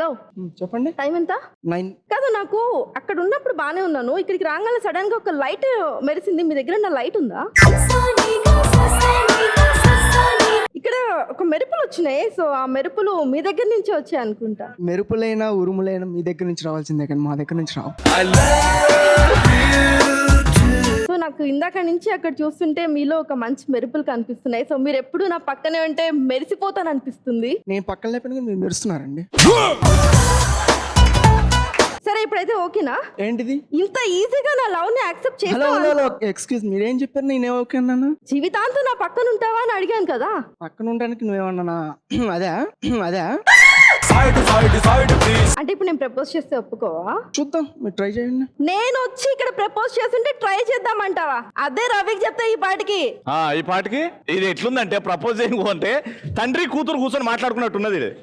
Hello చెప్పండి. Time ఎంత? 9. కాదు, నాకు అక్కడ ఉన్నప్పుడు బానే ఉన్నాను, ఇక్కడికి రాగానే సడన్ గా ఒక లైట్ మెరిసింది. మీ దగ్గర నా లైట్ ఉందా? ఇక్కడ ఒక మెరుపులు వచ్చినాయి, సో ఆ మెరుపులు మీ దగ్గర నుంచి వచ్చాయి అనుకుంటా. మెరుపులైనా ఉరుములైనా మీ దగ్గర నుంచి రావాల్సిందే కానీ మా దగ్గర నుంచి రావు. సో నాకు ఇందాక నుంచి అక్కడ చూస్తుంటే మీలో ఒక మంచి మెరుపులు కనిపిస్తున్నాయి. సో మీరు ఎప్పుడు నా పక్కనే ఉంటే మెరిసిపోతాను అనిపిస్తుంది. నేను పక్కన లేకపోయినా మీరు మెరుస్తున్నారండి. సరే, ఇప్పుడైతే ఓకేనా? ఏంటిది? ఇంత ఈజీగా నా లవ్ ని యాక్సెప్ట్ హలో చేస్తావా? హలో ఎక్స్క్యూజ్ మీరేం చెప్పారు? నేనే ఓకే అన్నాను. జీవితాంతం నా పక్కన ఉంటావా అని అడిగాను కదా. పక్కన ఉండడానికి నువ్వేమన్నానా? అదే అదే అంటే ఇప్పుడు నేను ప్రపోజ్ చేస్తే ఒప్పుకోవా? చూద్దాం, మీరు ట్రై చేయండి. నేను వచ్చి ఇక్కడ ప్రపోజ్ చేస్తుంటే ట్రై చేద్దామంటావా? అదే రవికి చెప్తా ఈ పాటికి. ఈ పాటికి ఇది ఎట్లుందంటే ప్రపోజ్ అంటే తండ్రి కూతురు కూర్చొని మాట్లాడుకున్నట్టున్నది ఇది.